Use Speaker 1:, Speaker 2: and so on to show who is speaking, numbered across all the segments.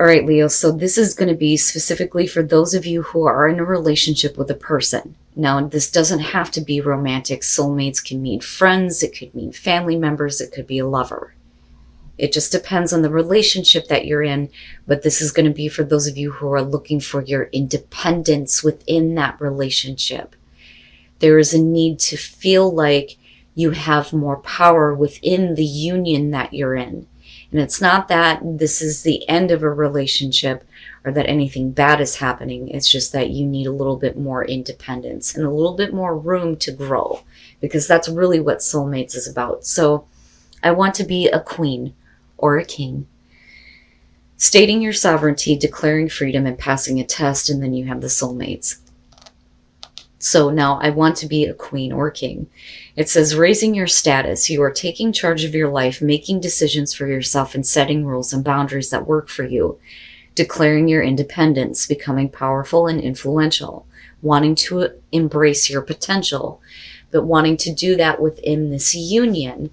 Speaker 1: All right, Leo, so this is going to be specifically for those of you who are in a relationship with a person. Now, this doesn't have to be romantic. Soulmates can mean friends, it could mean family members, it could be a lover. It just depends on the relationship that you're in, but this is going to be for those of you who are looking for your independence within that relationship. There is a need to feel like you have more power within the union that you're in. And it's not that this is the end of a relationship or that anything bad is happening. It's just that you need a little bit more independence and a little bit more room to grow, because that's really what soulmates is about. So I want to be a queen or a king, stating your sovereignty, declaring freedom, and passing a test, and then you have the soulmates. So now I want to be a queen or king. It says raising your status. You are taking charge of your life, making decisions for yourself, and setting rules and boundaries that work for you. Declaring your independence, becoming powerful and influential, wanting to embrace your potential, but wanting to do that within this union.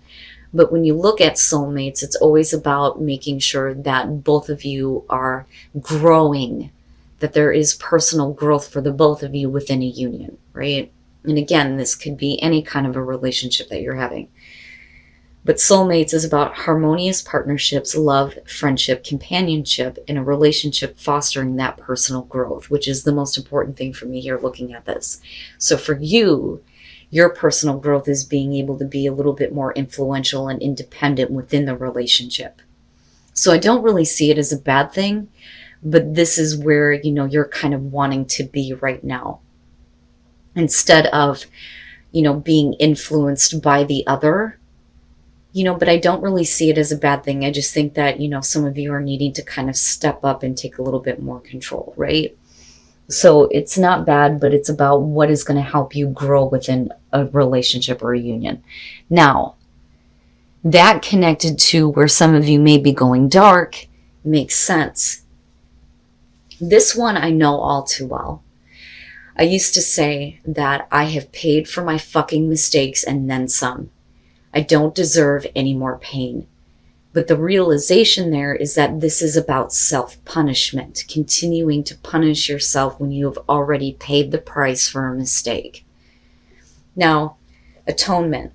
Speaker 1: But when you look at soulmates, it's always about making sure that both of you are growing, that there is personal growth for the both of you within a union, right? And again, this could be any kind of a relationship that you're having. But soulmates is about harmonious partnerships, love, friendship, companionship, and a relationship fostering that personal growth, which is the most important thing for me here looking at this. So for you, your personal growth is being able to be a little bit more influential and independent within the relationship. So I don't really see it as a bad thing, but this is where, you're kind of wanting to be right now. Instead of, being influenced by the other, but I don't really see it as a bad thing. I just think that, some of you are needing to kind of step up and take a little bit more control, right? So it's not bad, but it's about what is going to help you grow within a relationship or a union. Now, that connected to where some of you may be going dark makes sense. This one I know all too well. I used to say that I have paid for my fucking mistakes and then some. I don't deserve any more pain. But the realization there is that this is about self-punishment, continuing to punish yourself when you have already paid the price for a mistake. Now, atonement.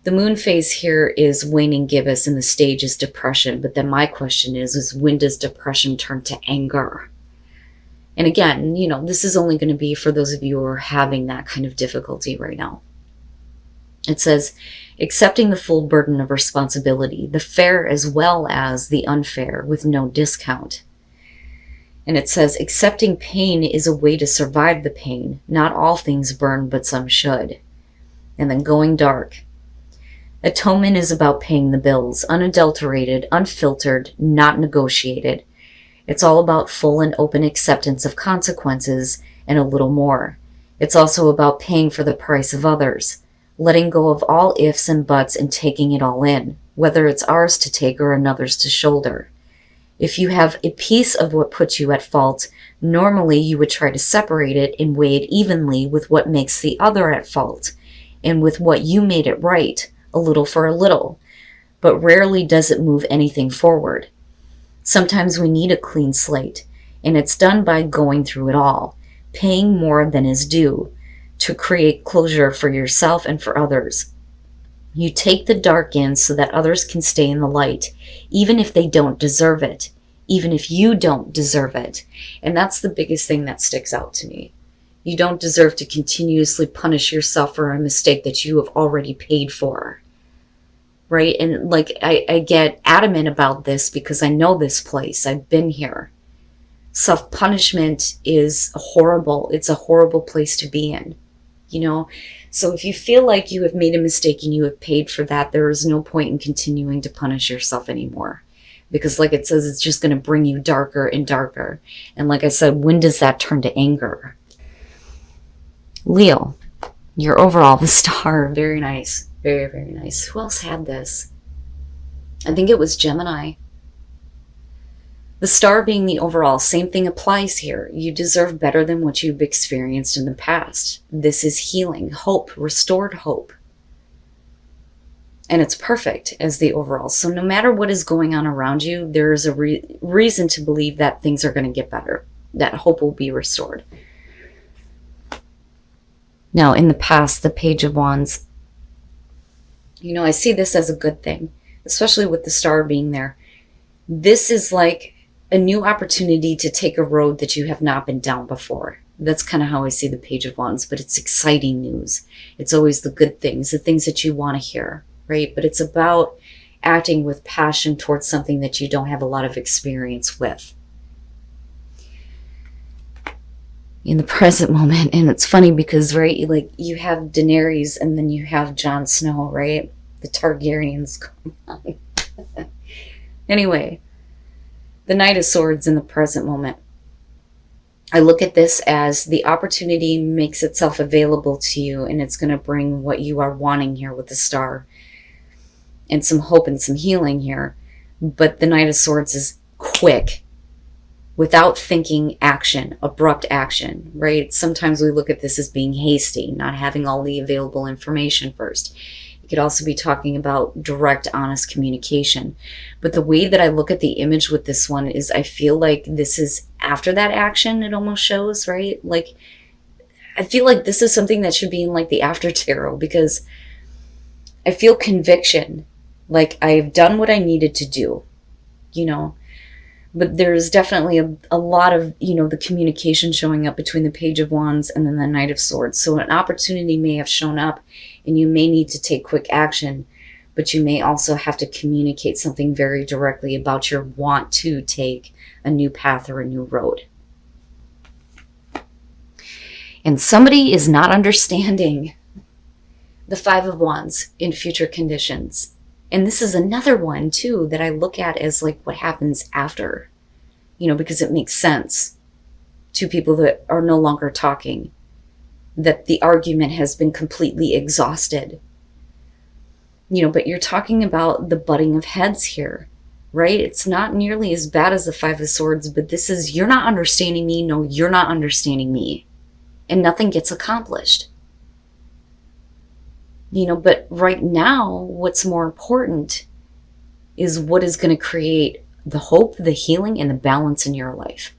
Speaker 1: The moon phase here is waning gibbous and the stage is depression. But then my question is when does depression turn to anger? And again, this is only going to be for those of you who are having that kind of difficulty right now. It says, accepting the full burden of responsibility, the fair as well as the unfair, with no discount. And it says, accepting pain is a way to survive the pain. Not all things burn, but some should. And then going dark. Atonement is about paying the bills, unadulterated, unfiltered, not negotiated. It's all about full and open acceptance of consequences and a little more. It's also about paying for the price of others, letting go of all ifs and buts and taking it all in, whether it's ours to take or another's to shoulder. If you have a piece of what puts you at fault, normally you would try to separate it and weigh it evenly with what makes the other at fault, and with what you made it right, a little for a little, but rarely does it move anything forward. Sometimes we need a clean slate, and it's done by going through it all, paying more than is due, to create closure for yourself and for others. You take the dark in so that others can stay in the light, even if they don't deserve it, even if you don't deserve it. And that's the biggest thing that sticks out to me. You don't deserve to continuously punish yourself for a mistake that you have already paid for. Right? And I get adamant about this because I know this place. I've been here. Self-punishment is horrible. It's a horrible place to be in. So if you feel like you have made a mistake and you have paid for that, there is no point in continuing to punish yourself anymore. Because like it says, it's just going to bring you darker and darker. And like I said, when does that turn to anger? Leo, you're overall the star. Very nice. Very, very nice. Who else had this? I think it was Gemini. The star being the overall, same thing applies here. You deserve better than what you've experienced in the past. This is healing, hope, restored hope. And it's perfect as the overall. So no matter what is going on around you, there is a reason to believe that things are going to get better, that hope will be restored. Now, in the past, the Page of Wands, I see this as a good thing, especially with the star being there. This is like a new opportunity to take a road that you have not been down before. That's kind of how I see the Page of Wands, but it's exciting news. It's always the good things, the things that you want to hear, right? But it's about acting with passion towards something that you don't have a lot of experience with. In the present moment, and it's funny because, right, like you have Daenerys and then you have Jon Snow, right? The Targaryens come on. Anyway, the Knight of Swords in the present moment. I look at this as the opportunity makes itself available to you, and it's going to bring what you are wanting here with the star and some hope and some healing here. But the Knight of Swords is quick, without thinking action, abrupt action, right? Sometimes we look at this as being hasty, not having all the available information first. You could also be talking about direct, honest communication. But the way that I look at the image with this one is I feel like this is after that action, it almost shows, right? Like, I feel like this is something that should be in like the after tarot, because I feel conviction, like I've done what I needed to do, But there's definitely a lot of, the communication showing up between the Page of Wands and then the Knight of Swords. So an opportunity may have shown up and you may need to take quick action, but you may also have to communicate something very directly about your want to take a new path or a new road. And somebody is not understanding the Five of Wands in future conditions. And this is another one, too, that I look at as like what happens after, because it makes sense to people that are no longer talking, that the argument has been completely exhausted. But you're talking about the butting of heads here, right? It's not nearly as bad as the Five of Swords, but this is, you're not understanding me. No, you're not understanding me. And nothing gets accomplished. But right now, what's more important is what is going to create the hope, the healing, and the balance in your life.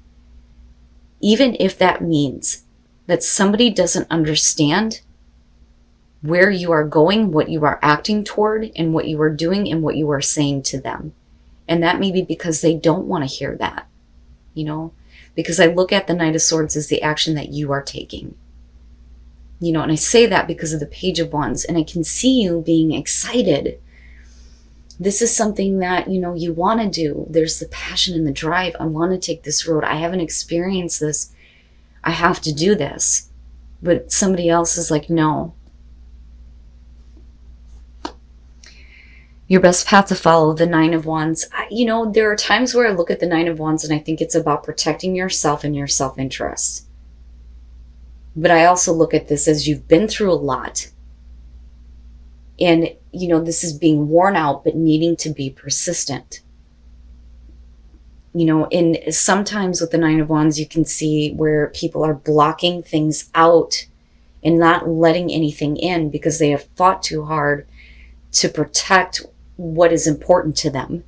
Speaker 1: Even if that means that somebody doesn't understand where you are going, what you are acting toward, and what you are doing, and what you are saying to them. And that may be because they don't want to hear that, because I look at the Knight of Swords as the action that you are taking. And I say that because of the Page of Wands, and I can see you being excited. This is something that, you want to do. There's the passion and the drive. I want to take this road. I haven't experienced this. I have to do this. But somebody else is like, no. Your best path to follow, the Nine of Wands. There are times where I look at the Nine of Wands and I think it's about protecting yourself and your self-interest. But I also look at this as you've been through a lot. And, this is being worn out, but needing to be persistent. And sometimes with the Nine of Wands, you can see where people are blocking things out and not letting anything in because they have fought too hard to protect what is important to them.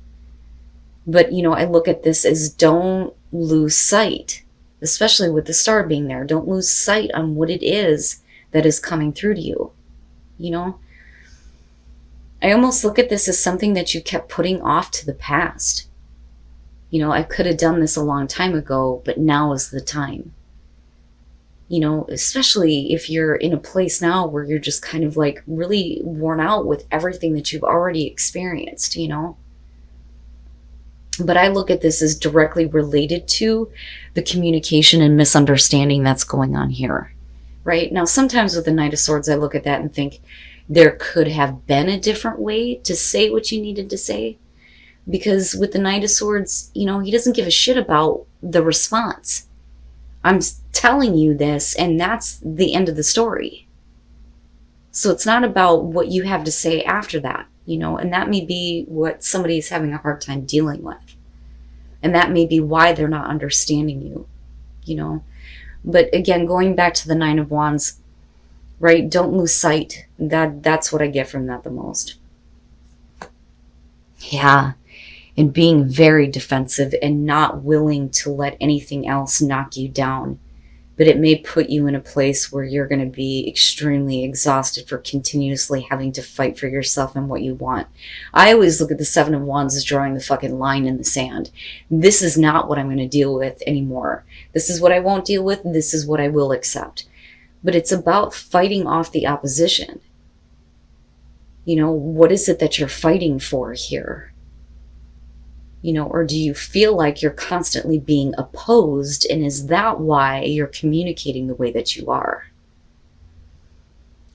Speaker 1: But, I look at this as don't lose sight, especially with the star being there. Don't lose sight on what it is that is coming through to you. I almost look at this as something that you kept putting off to the past. I could have done this a long time ago, but now is the time. Especially if you're in a place now where you're just kind of like really worn out with everything that you've already experienced, But I look at this as directly related to the communication and misunderstanding that's going on here, right? Now, sometimes with the Knight of Swords, I look at that and think there could have been a different way to say what you needed to say. Because with the Knight of Swords, he doesn't give a shit about the response. I'm telling you this, and that's the end of the story. So it's not about what you have to say after that, and that may be what somebody's having a hard time dealing with. And that may be why they're not understanding you, But again, going back to the Nine of Wands, right? Don't lose sight. That's what I get from that the most. Yeah. And being very defensive and not willing to let anything else knock you down. But it may put you in a place where you're going to be extremely exhausted for continuously having to fight for yourself and what you want. I always look at the Seven of Wands as drawing the fucking line in the sand. This is not what I'm going to deal with anymore. This is what I won't deal with. This is what I will accept. But it's about fighting off the opposition. You know, what is it that you're fighting for here? You know, or do you feel like you're constantly being opposed, and is that why you're communicating the way that you are?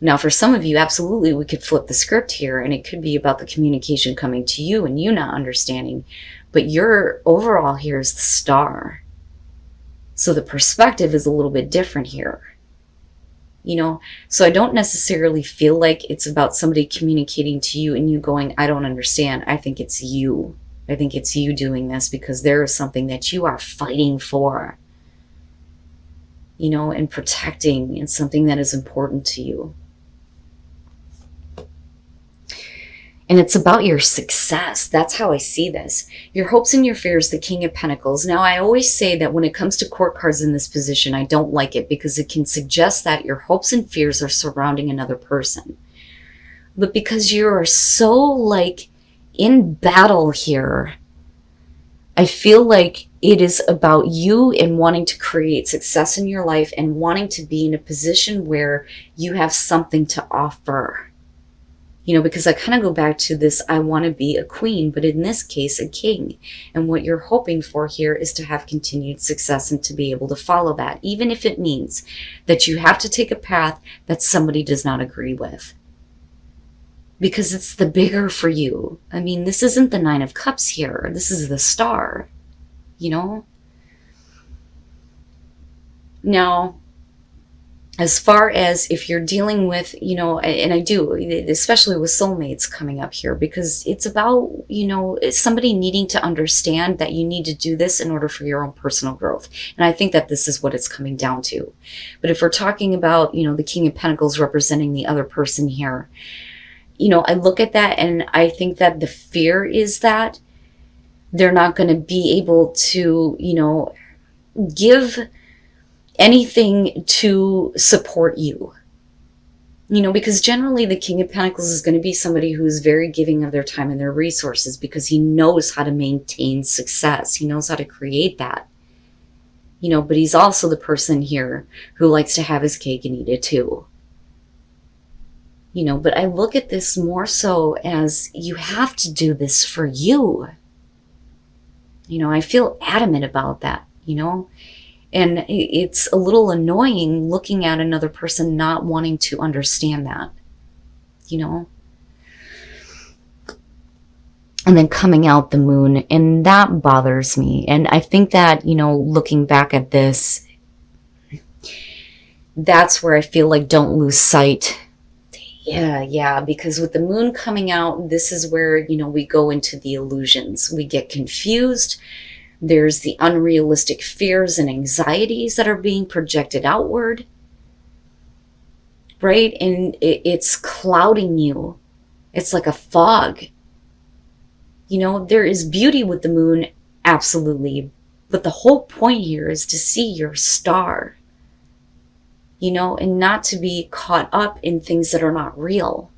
Speaker 1: Now, for some of you, absolutely, we could flip the script here, and it could be about the communication coming to you and you not understanding, but your overall here is the star. So the perspective is a little bit different here. You know, so I don't necessarily feel like it's about somebody communicating to you and you going, I don't understand. I think it's you. I think it's you doing this because there is something that you are fighting for, you know, and protecting, and something that is important to you. And it's about your success. That's how I see this. Your hopes and your fears, the King of Pentacles. Now, I always say that when it comes to court cards in this position, I don't like it because it can suggest that your hopes and fears are surrounding another person. But because you are so like in battle here, I feel like it is about you and wanting to create success in your life and wanting to be in a position where you have something to offer. You know, because I kind of go back to this, I want to be a queen, but in this case, a king. And what you're hoping for here is to have continued success and to be able to follow that, even if it means that you have to take a path that somebody does not agree with. Because it's the bigger for you. I mean, this isn't the Nine of Cups here. This is the Star, you know? Now, as far as if you're dealing with, you know, and I do, especially with soulmates coming up here, because it's about, you know, somebody needing to understand that you need to do this in order for your own personal growth. And I think that this is what it's coming down to. But if we're talking about, you know, the King of Pentacles representing the other person here, you know, I look at that and I think that the fear is that they're not going to be able to, you know, give anything to support you. You know, because generally the King of Pentacles is going to be somebody who's very giving of their time and their resources because he knows how to maintain success. He knows how to create that. You know, but he's also the person here who likes to have his cake and eat it too. You know, but I look at this more so as you have to do this for you. You know, I feel adamant about that, you know, and it's a little annoying looking at another person not wanting to understand that, you know. And then coming out the Moon, and that bothers me. And I think that, you know, looking back at this, that's where I feel like don't lose sight. Yeah, because with the Moon coming out, this is where, you know, we go into the illusions. We get confused. There's the unrealistic fears and anxieties that are being projected outward, right? And it's clouding you. It's like a fog. You know, there is beauty with the Moon, absolutely. But the whole point here is to see your star. You know, and not to be caught up in things that are not real.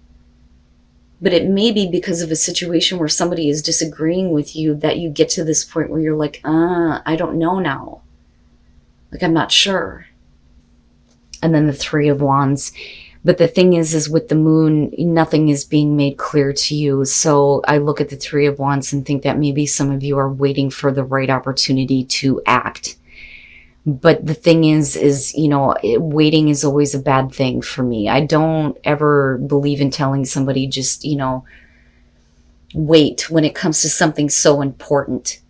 Speaker 1: But it may be because of a situation where somebody is disagreeing with you that you get to this point where you're like, I don't know now. Like, I'm not sure. And then the Three of Wands. But the thing is with the Moon, nothing is being made clear to you. So I look at the Three of Wands and think that maybe some of you are waiting for the right opportunity to act. But the thing is, you know, waiting is always a bad thing for me. I don't ever believe in telling somebody just, you know, wait when it comes to something so important.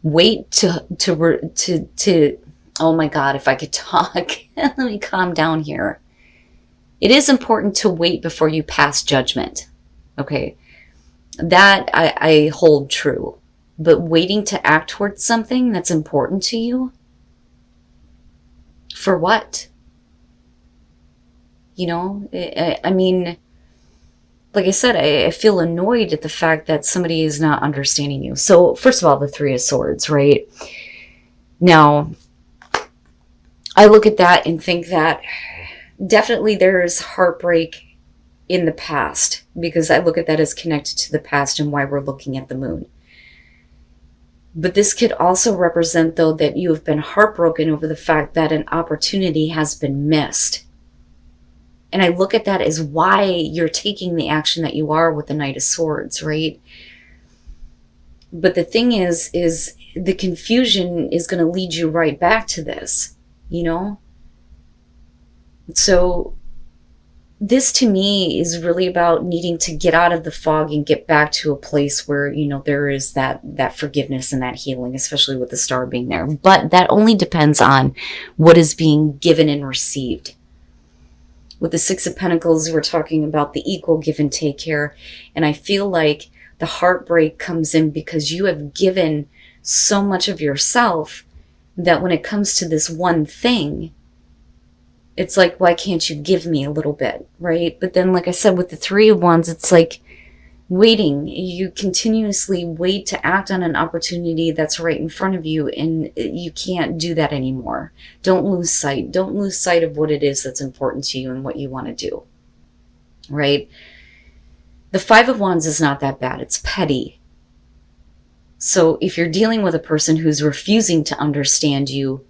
Speaker 1: Wait to oh my God, if I could talk. Let me calm down here. It is important to wait before you pass judgment. Okay. That I hold true. But waiting to act towards something that's important to you, for what? You know, I mean, like I said, I feel annoyed at the fact that somebody is not understanding you. So first of all, the Three of Swords, right? Now, I look at that and think that definitely there's heartbreak in the past, because I look at that as connected to the past and why we're looking at the moon. But this could also represent, though, that you have been heartbroken over the fact that an opportunity has been missed. And I look at that as why you're taking the action that you are with the Knight of Swords, right? But the thing is the confusion is going to lead you right back to this, you know? So this to me is really about needing to get out of the fog and get back to a place where, you know, there is that forgiveness and that healing, especially with the star being there. But that only depends on what is being given and received. With the Six of Pentacles, we're talking about the equal give and take here. And I feel like the heartbreak comes in because you have given so much of yourself that when it comes to this one thing, it's like, why can't you give me a little bit, right? But then, like I said, with the Three of Wands, it's like waiting. You continuously wait to act on an opportunity that's right in front of you, and you can't do that anymore. Don't lose sight. Don't lose sight of what it is that's important to you and what you want to do, right? The Five of Wands is not that bad. It's petty. So if you're dealing with a person who's refusing to understand you,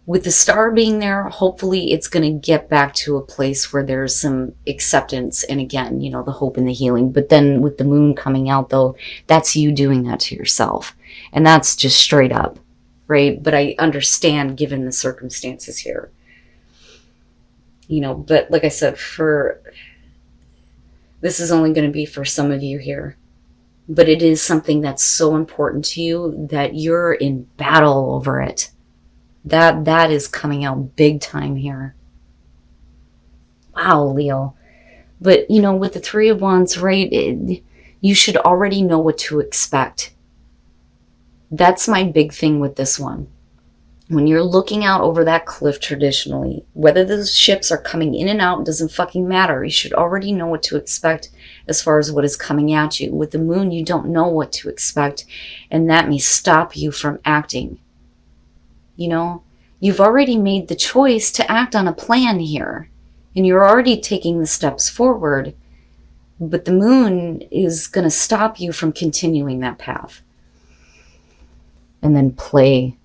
Speaker 1: with the star being there, hopefully it's going to get back to a place where there's some acceptance and, again, you know, the hope and the healing. But then with the moon coming out, though, that's you doing that to yourself. And that's just straight up, right? But I understand given the circumstances here. You know, but like I said, this is only going to be for some of you here. But it is something that's so important to you that you're in battle over it. That is coming out big time here. Wow, Leo. But, you know, with the Three of Wands, right, you should already know what to expect. That's my big thing with this one. When you're looking out over that cliff traditionally, whether those ships are coming in and out, doesn't fucking matter. You should already know what to expect as far as what is coming at you. With the moon, you don't know what to expect, and that may stop you from acting. You know, you've already made the choice to act on a plan here, and you're already taking the steps forward, but the moon is going to stop you from continuing that path. And then play.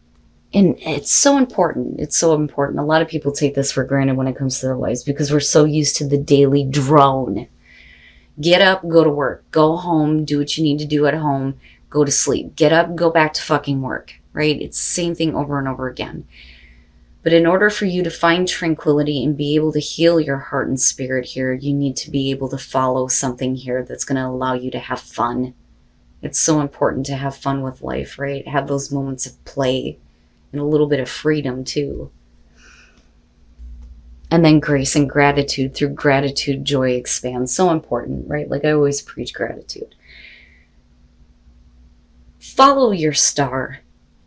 Speaker 1: And it's so important. It's so important. A lot of people take this for granted when it comes to their lives because we're so used to the daily drone. Get up, go to work, go home, do what you need to do at home, go to sleep. Get up, go back to fucking work. Right? It's the same thing over and over again. But in order for you to find tranquility and be able to heal your heart and spirit here, you need to be able to follow something here that's going to allow you to have fun. It's so important to have fun with life, right? Have those moments of play and a little bit of freedom too. And then grace and gratitude. Through gratitude, joy expands. So important, right? Like I always preach gratitude. Follow your star.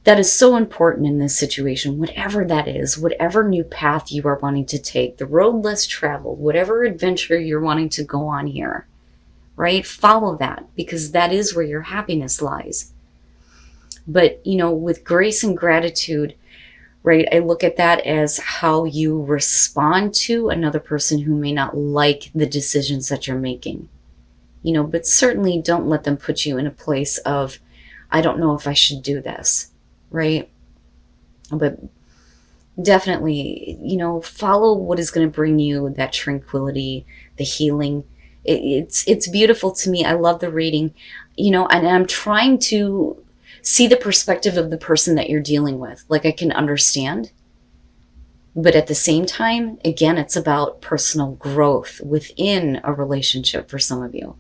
Speaker 1: That is so important in this situation, whatever that is, whatever new path you are wanting to take, the road less traveled, whatever adventure you're wanting to go on here, right? Follow that, because that is where your happiness lies. But, you know, with grace and gratitude, right, I look at that as how you respond to another person who may not like the decisions that you're making. You know, but certainly don't let them put you in a place of, I don't know if I should do this. Right? But definitely, you know, follow what is going to bring you that tranquility, the healing. It's beautiful to me. I love the reading, you know, and I'm trying to see the perspective of the person that you're dealing with. Like I can understand. But at the same time, again, it's about personal growth within a relationship for some of you.